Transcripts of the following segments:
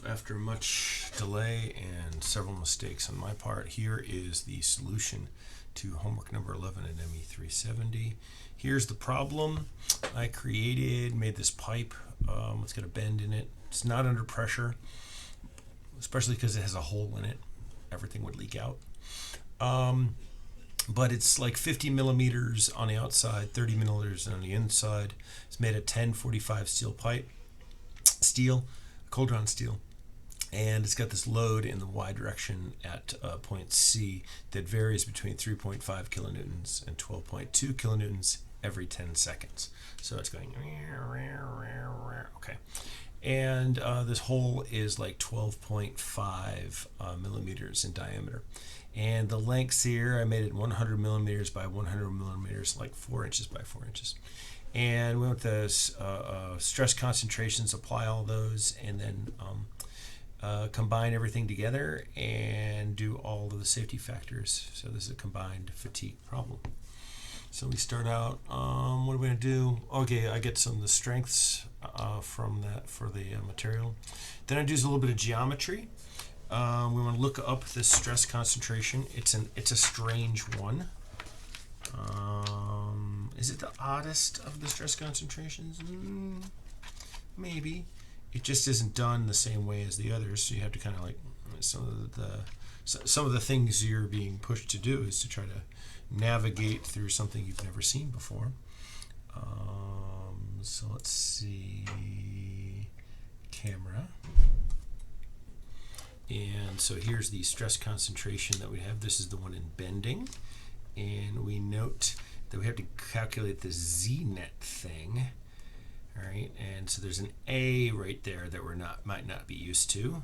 after much delay and several mistakes on my part, here is the solution to homework number 11 in ME370. Here's the problem. I made this pipe. It's got a bend in it. It's not under pressure, especially because it has a hole in it. Everything would leak out. But it's like 50 millimeters on the outside, 30 millimeters on the inside. It's made of 1045 steel, cold drawn steel. And it's got this load in the Y direction at point C that varies between 3.5 kilonewtons and 12.2 kilonewtons every 10 seconds. So it's going, okay. And this hole is like 12.5 millimeters in diameter. And the lengths here, I made it 100 millimeters by 100 millimeters, like 4 inches by 4 inches. And we went with the stress concentrations, apply all those, and then combine everything together and do all of the safety factors. So this is a combined fatigue problem. So we start out, what are we going to do? Okay, I get some of the strengths from that for the material. Then I do a little bit of geometry. We want to look up this stress concentration. It's a strange one. Is it the oddest of the stress concentrations? Maybe. It just isn't done the same way as the others, so you have to kind of like some of the things you're being pushed to do is to try to navigate through something you've never seen before. So let's see, camera. And so here's the stress concentration that we have. This is the one in bending. And we note that we have to calculate the Z-net thing. All right, and so there's an A right there that might not be used to.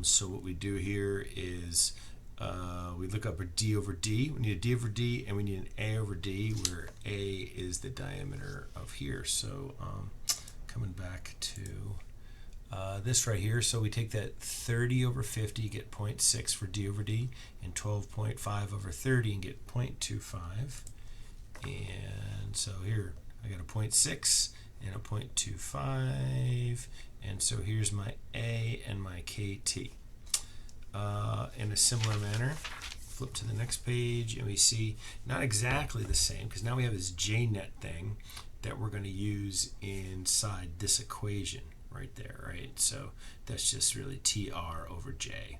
So what we do here is we look up a D over D. We need a D over D, and we need an A over D, where A is the diameter of here. So coming back to this right here, so we take that 30 over 50, get 0.6 for D over D, and 12.5 over 30 and get 0.25. And so here I got a 0.6 and a 0.25, and so here's my A and my KT. In a similar manner, flip to the next page, and we see not exactly the same, because now we have this J-net thing that we're going to use inside this equation right there, right? So that's just really TR over J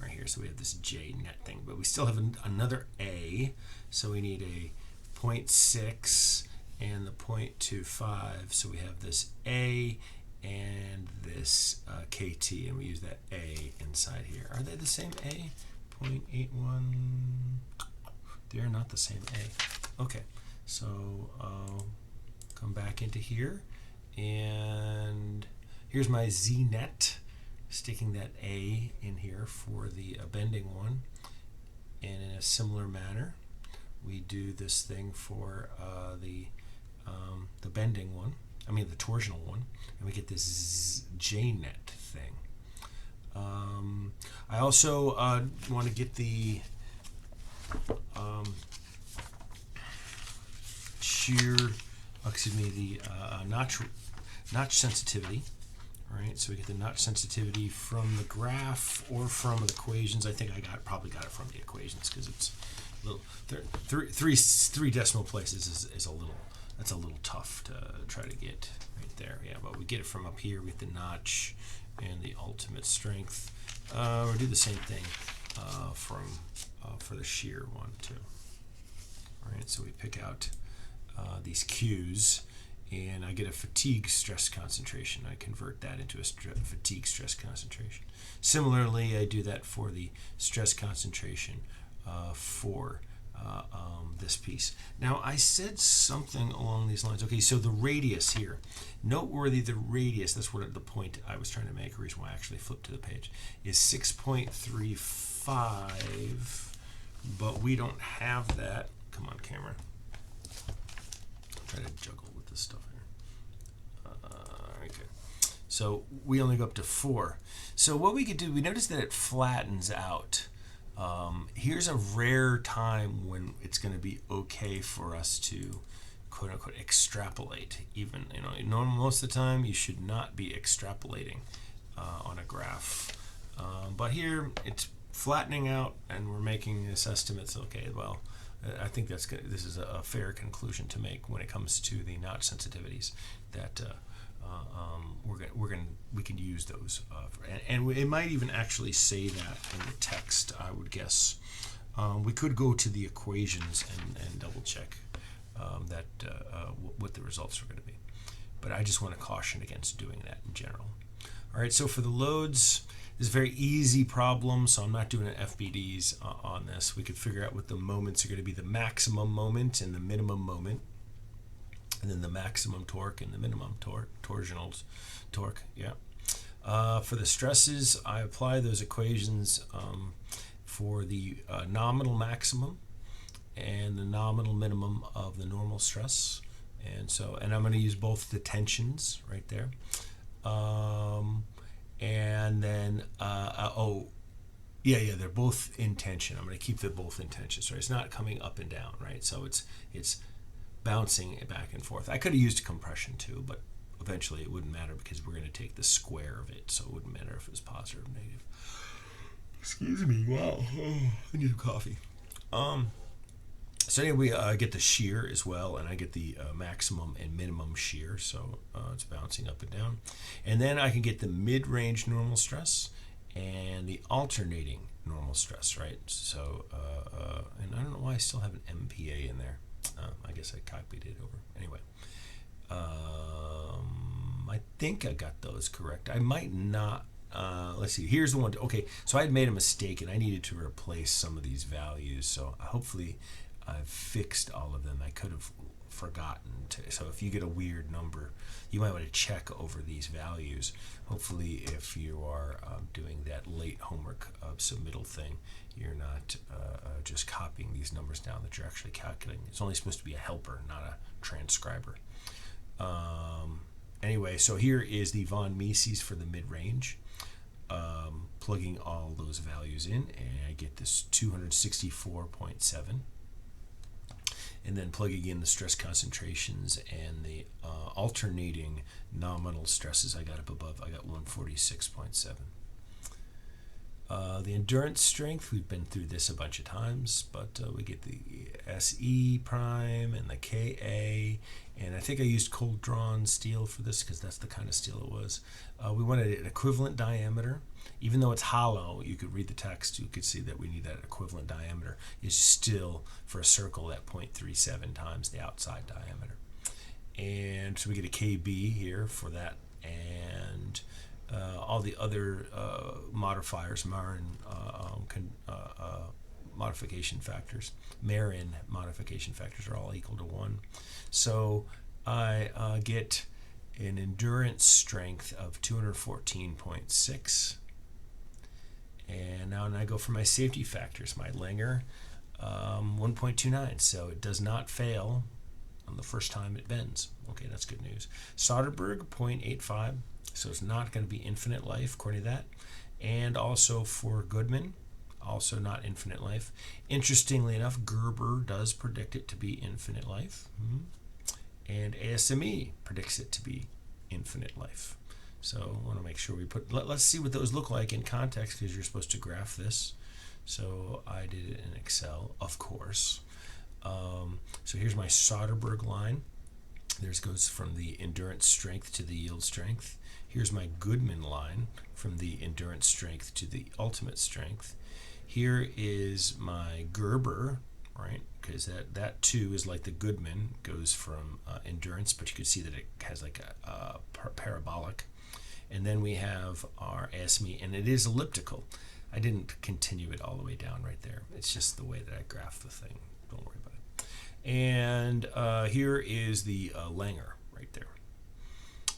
right here. So we have this J-net thing, but we still have another A, so we need a 0.6 and the 0.25, so we have this A and this KT, and we use that A inside here. Are they the same A? 0.81. They're not the same A. Okay, so come back into here, and here's my Z-net, sticking that A in here for the bending one. And in a similar manner, we do this thing for the bending one, the torsional one, and we get this J-net thing. I also want to get the notch sensitivity. All right, so we get the notch sensitivity from the graph or from the equations. I think I probably got it from the equations, because it's a little three decimal places is a little tough to try to get right there. Yeah, but we get it from up here with the notch and the ultimate strength. We'll do the same thing for the shear one too. All right, so we pick out these Q's, and I get a fatigue stress concentration. I convert that into a fatigue stress concentration. Similarly, I do that for the stress concentration for this piece. Now, I said something along these lines. Okay, so the radius here, noteworthy, the radius, that's what the point I was trying to make, the reason why I actually flipped to the page, is 6.35, but we don't have that. Come on, camera. Try to juggle with this stuff here. Okay. So we only go up to 4. So what we could do, we notice that it flattens out. Here's a rare time when it's going to be okay for us to quote unquote extrapolate. Even most of the time you should not be extrapolating on a graph. But here it's flattening out, and we're making this estimates. Okay, well, I think that's good. This is a fair conclusion to make when it comes to the notch sensitivities. That we can use those, and it might even actually say that in the text. I would guess we could go to the equations and double check what the results are going to be. But I just want to caution against doing that in general. All right, so for the loads, it's a very easy problem, so I'm not doing an FBDs on this. We could figure out what the moments are going to be: the maximum moment and the minimum moment, and then the maximum torque and the minimum torsional torque. Yeah. For the stresses, I apply those equations for the nominal maximum and the nominal minimum of the normal stress. And I'm going to use both the tensions right there. And then, they're both in tension. I'm going to keep them both in tension. So it's not coming up and down, right? So it's bouncing back and forth. I could have used compression too, but eventually it wouldn't matter because we're going to take the square of it. So it wouldn't matter if it was positive or negative. Excuse me. Wow. I need a coffee. So anyway, I get the shear as well, and I get the maximum and minimum shear, so it's bouncing up and down. And then I can get the mid-range normal stress and the alternating normal stress, right? So, and I don't know why I still have an MPa in there. I guess I copied it over. Anyway, I think I got those correct. I might not. Let's see. Here's the one. Okay, so I had made a mistake, and I needed to replace some of these values. So hopefully I've fixed all of them. I could have forgotten to. So if you get a weird number, you might want to check over these values. Hopefully, if you are doing that late homework submittal thing, you're not just copying these numbers down, that you're actually calculating. It's only supposed to be a helper, not a transcriber. Anyway, so here is the von Mises for the mid-range. Plugging all those values in, and I get this 264.7. And then plugging in the stress concentrations and the alternating nominal stresses I got up above, I got 146.7. The endurance strength, we've been through this a bunch of times, but we get the SE prime and the KA, and I think I used cold drawn steel for this because that's the kind of steel it was. We wanted an equivalent diameter. Even though it's hollow, you could read the text, you could see that we need that equivalent diameter is still, for a circle, at 0.37 times the outside diameter. And so we get a KB here for that, and all the other modifiers, Marin modification factors, Marin modification factors are all equal to 1. So I get an endurance strength of 214.6. And now I go for my safety factors, my Langer 1.29. So it does not fail on the first time it bends. Okay, that's good news. Soderberg 0.85. So it's not going to be infinite life according to that. And also for Goodman, also not infinite life. Interestingly enough, Gerber does predict it to be infinite life. And ASME predicts it to be infinite life. So I want to make sure we put, let's see what those look like in context, because you're supposed to graph this. So I did it in Excel, of course. So here's my Soderberg line. There's goes from the endurance strength to the yield strength. Here's my Goodman line from the endurance strength to the ultimate strength. Here is my Gerber, right? Because that too is like the Goodman, goes from endurance, but you can see that it has like a parabolic. And then we have our ASME, and it is elliptical. I didn't continue it all the way down right there. It's just the way that I graph the thing. Don't worry about it. And here is the Langer right there,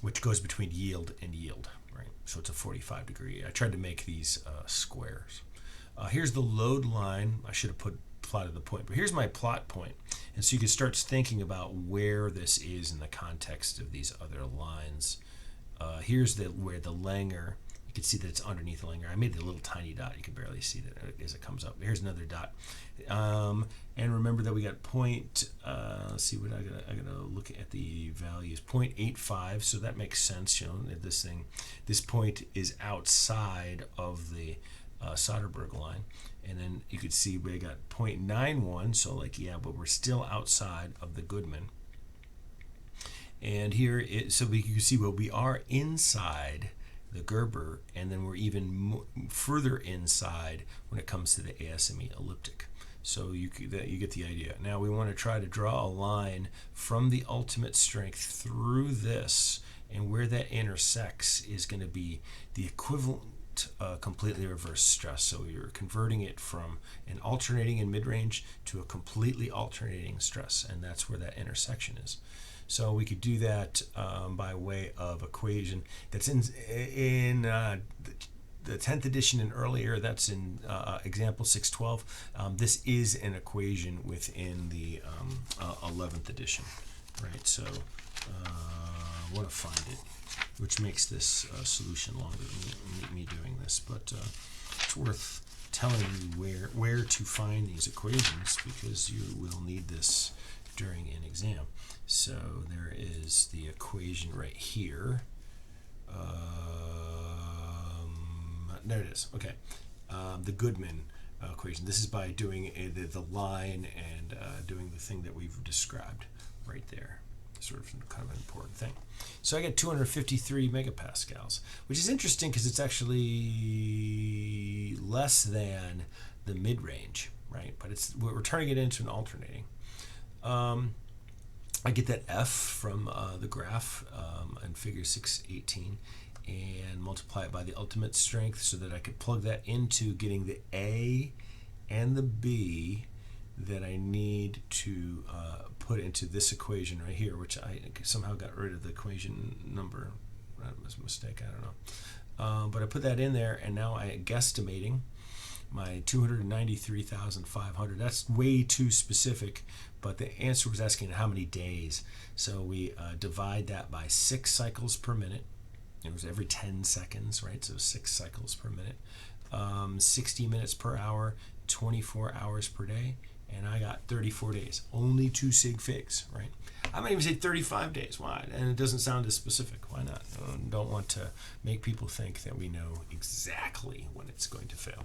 which goes between yield and yield, right? So it's a 45 degree. I tried to make these squares. Here's the load line. I should have plotted the point, but here's my plot point. And so you can start thinking about where this is in the context of these other lines. Here's where the Langer, you can see that it's underneath the linear. I made the little tiny dot. You can barely see that as it comes up. Here's another dot. And remember that we got let's see what I gotta look at the values. 0.85, so that makes sense. This point is outside of the Soderberg line. And then you could see we got 0.91, so but we're still outside of the Goodman. And here, so you can see, we are inside the Gerber, and then we're even further inside when it comes to the ASME elliptic. So you get the idea. Now we want to try to draw a line from the ultimate strength through this, and where that intersects is going to be the equivalent completely reverse stress. So you're converting it from an alternating in mid-range to a completely alternating stress, and that's where that intersection is. So we could do that by way of equation that's in the 10th edition and earlier. That's in example 612. This is an equation within the 11th edition, right? So I want to find it, which makes this solution longer than me doing this, but it's worth telling you where to find these equations, because you will need this during an exam. So there is the equation right here. There it is. Okay, the Goodman equation. This is by doing the line and doing the thing that we've described right there. Sort of kind of an important thing. So I get 253 megapascals, which is interesting because it's actually less than the mid-range, right? But we're turning it into an alternating. I get that F from the graph in figure 618 and multiply it by the ultimate strength so that I could plug that into getting the A and the B that I need to put into this equation right here, which I somehow got rid of the equation number. That was a mistake, I don't know. But I put that in there, and now I guesstimating my 293,500. That's way too specific, but the answer was asking how many days. So we divide that by 6 cycles per minute. It was every 10 seconds, right? So 6 cycles per minute. 60 minutes per hour, 24 hours per day, and I got 34 days. Only 2 sig figs, right? I might even say 35 days. Why? And it doesn't sound as specific. Why not? Don't want to make people think that we know exactly when it's going to fail.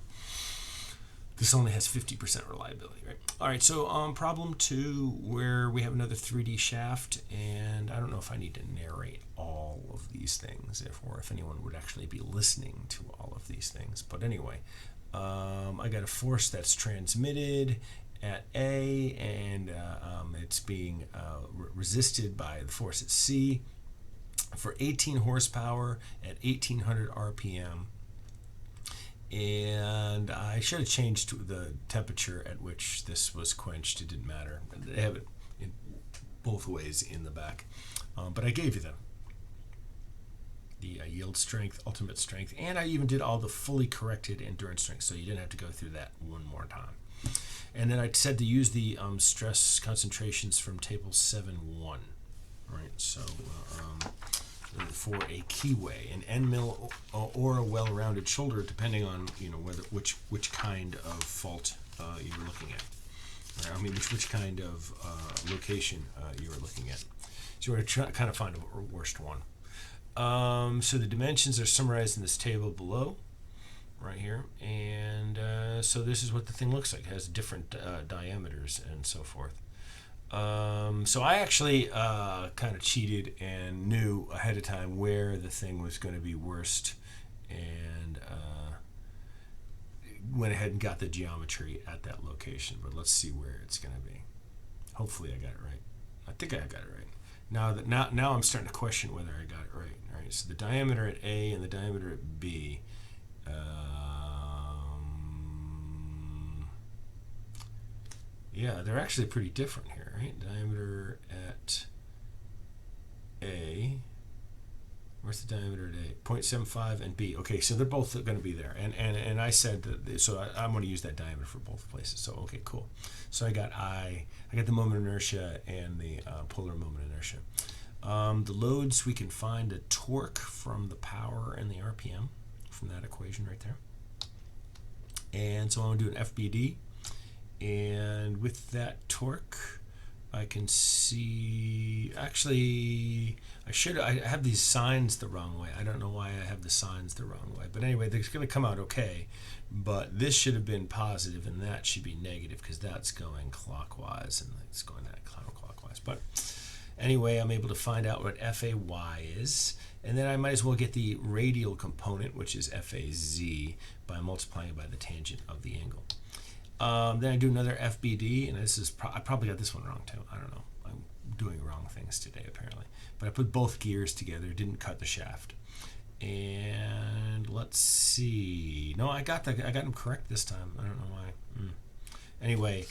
This only has 50% reliability, right? All right, so problem 2, where we have another 3D shaft, and I don't know if I need to narrate all of these things, or if anyone would actually be listening to all of these things. But anyway, I got a force that's transmitted at A, and it's being resisted by the force at C for 18 horsepower at 1800 RPM. And I should have changed the temperature at which this was quenched. It didn't matter. They have it in both ways in the back. But I gave you the yield strength, ultimate strength, and I even did all the fully corrected endurance strength, so you didn't have to go through that one more time. And then I said to use the stress concentrations from table 7.1, right? So for a keyway, an end mill or a well-rounded shoulder, depending on which kind of fault you were looking at. Or, which kind of location you were looking at. So we're going to kind of find a worst one. So the dimensions are summarized in this table below, right here, and so this is what the thing looks like. It has different diameters and so forth. So I actually kind of cheated and knew ahead of time where the thing was going to be worst, and went ahead and got the geometry at that location. But let's see where it's going to be. Hopefully I got it right. I think I got it right. Now I'm starting to question whether I got it right. All right. So the diameter at A and the diameter at B. Yeah, they're actually pretty different here, right? Diameter at A. Where's the diameter at A? 0.75 and B. Okay, so they're both going to be there. And I said that, so I'm going to use that diameter for both places. So okay, cool. So I got the moment of inertia and the polar moment of inertia. The loads, we can find a torque from the power and the RPM. from that equation right there. And so I'm going to do an FBD. And with that torque, I can see, actually, I have these signs the wrong way. I don't know why I have the signs the wrong way. But anyway, they're going to come out okay. But this should have been positive, and that should be negative because that's going clockwise, and it's going that counterclockwise. But anyway, I'm able to find out what FAY is. And then I might as well get the radial component, which is FAZ, by multiplying it by the tangent of the angle. Then I do another FBD, and this is I probably got this one wrong too. I don't know. I'm doing wrong things today apparently. But I put both gears together, didn't cut the shaft. And let's see. No, I got them correct this time. I don't know why. Anyway,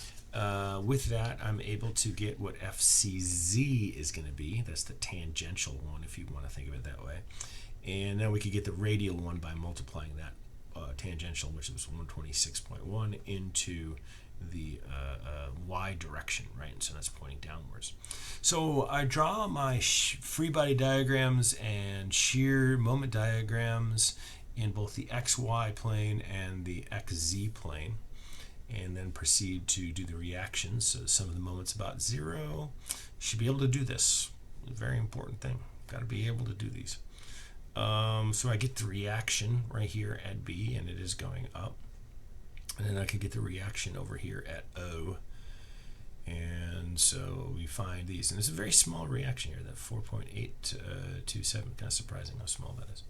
with that, I'm able to get what FCZ is going to be. That's the tangential one, if you want to think of it that way. And then we could get the radial one by multiplying that tangential, which was 126.1, into the y direction, right? And so that's pointing downwards. So I draw my free body diagrams and shear moment diagrams in both the XY plane and the XZ plane, and then proceed to do the reactions. So some of the moments about 0. Should be able to do this. A very important thing. Got to be able to do these. So I get the reaction right here at B, and it is going up. And then I could get the reaction over here at O. And so we find these. And it's a very small reaction here, that 4.827. Kind of surprising how small that is.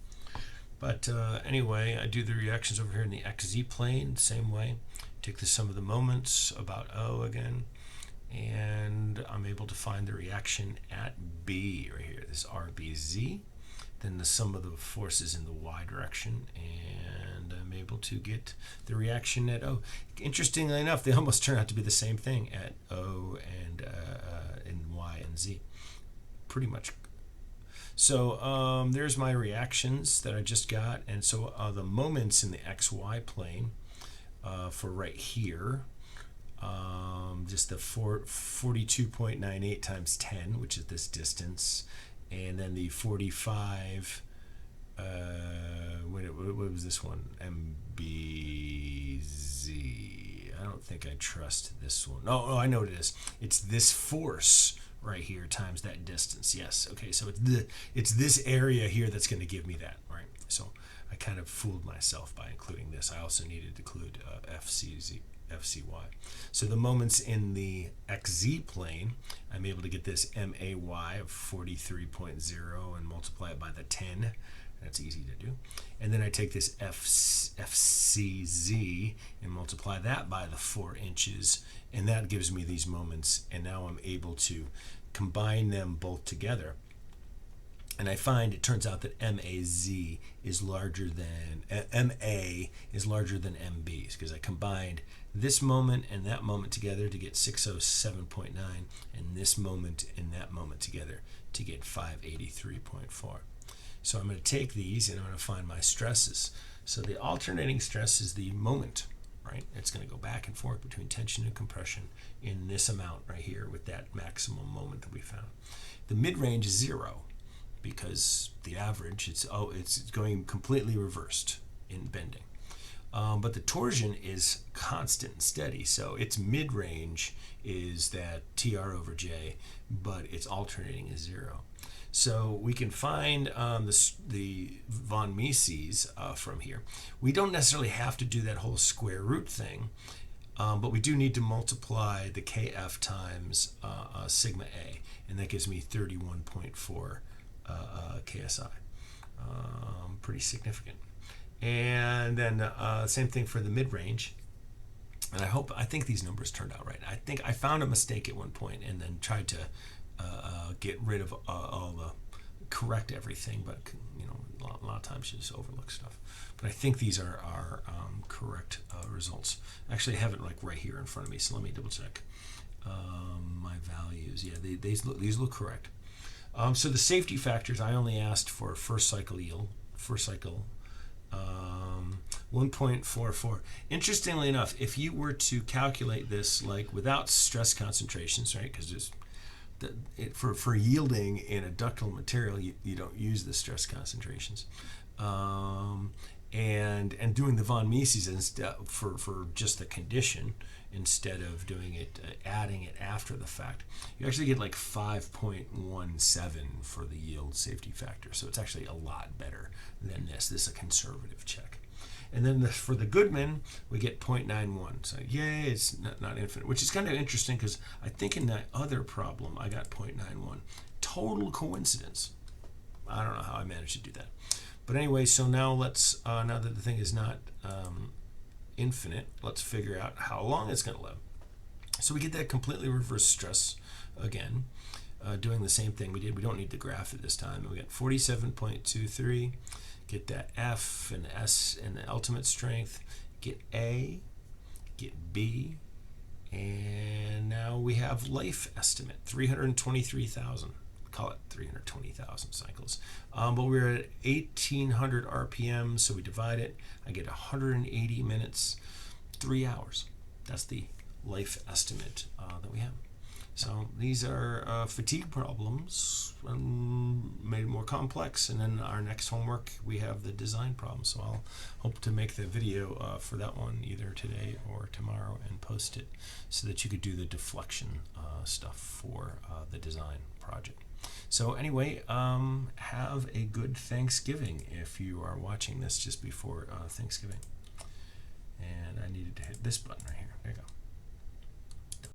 But anyway, I do the reactions over here in the XZ plane, same way. Take the sum of the moments about O again. And I'm able to find the reaction at B right here. This RBZ. Then the sum of the forces in the y direction, and I'm able to get the reaction at O. Interestingly enough, they almost turn out to be the same thing at O and in y and z. Pretty much. So there's my reactions that I just got, and so the moments in the xy plane for right here, just the 42.98 times 10, which is this distance. And then the 45, what was this one? MBZ. I don't think I trust this one. Oh, I know what it is. It's this force right here times that distance. Yes. Okay, so it's this area here that's going to give me that, right? So I kind of fooled myself by including this. I also needed to include FCY. So the moments in the XZ plane, I'm able to get this MAY of 43.0 and multiply it by the 10. That's easy to do. And then I take this FCZ and multiply that by the 4 inches, and that gives me these moments, and now I'm able to combine them both together. And I find it turns out that MAZ is larger than MA is larger than MB, because I combined this moment and that moment together to get 607.9, and this moment and that moment together to get 583.4. So I'm going to take these and I'm going to find my stresses. So the alternating stress is the moment, right? It's going to go back and forth between tension and compression in this amount right here with that maximum moment that we found. The mid-range is 0. Because the average, it's going completely reversed in bending. But the torsion is constant and steady, so its mid-range is that TR over J, but its alternating is 0. So we can find the von Mises from here. We don't necessarily have to do that whole square root thing, but we do need to multiply the KF times sigma A, and that gives me 31.4 KSI. Pretty significant. And then same thing for the mid-range. And I think these numbers turned out right. I think I found a mistake at one point and then tried to get rid of all the correct everything, but a lot of times you just overlook stuff. But I think these are correct results. Actually, I have it like right here in front of me, so let me double check my values. Yeah, these look correct. So the safety factors, I only asked for first cycle yield, 1.44. Interestingly enough, if you were to calculate this like without stress concentrations, right? Because for yielding in a ductile material, you don't use the stress concentrations. And and doing the von Mises for just the condition instead of doing it, adding it after the fact, you actually get like 5.17 for the yield safety factor. So it's actually a lot better than this. This is a conservative check. And then for the Goodman, we get 0.91. So yay, it's not infinite, which is kind of interesting because I think in that other problem, I got 0.91. Total coincidence. I don't know how I managed to do that. But anyway, so now let's, now that the thing is not infinite, let's figure out how long it's going to live. So we get that completely reverse stress again, doing the same thing we did. We don't need the graph at this time. We got 47.23, get that F and S and the ultimate strength, get A, get B, and now we have life estimate, 323,000. Call it 320,000 cycles. But we're at 1,800 RPM, so we divide it. I get 180 minutes, 3 hours. That's the life estimate that we have. So these are fatigue problems made more complex. And then our next homework, we have the design problem. So I'll hope to make the video for that one either today or tomorrow and post it so that you could do the deflection stuff for the design project. So anyway, have a good Thanksgiving if you are watching this just before Thanksgiving. And I needed to hit this button right here. There you go.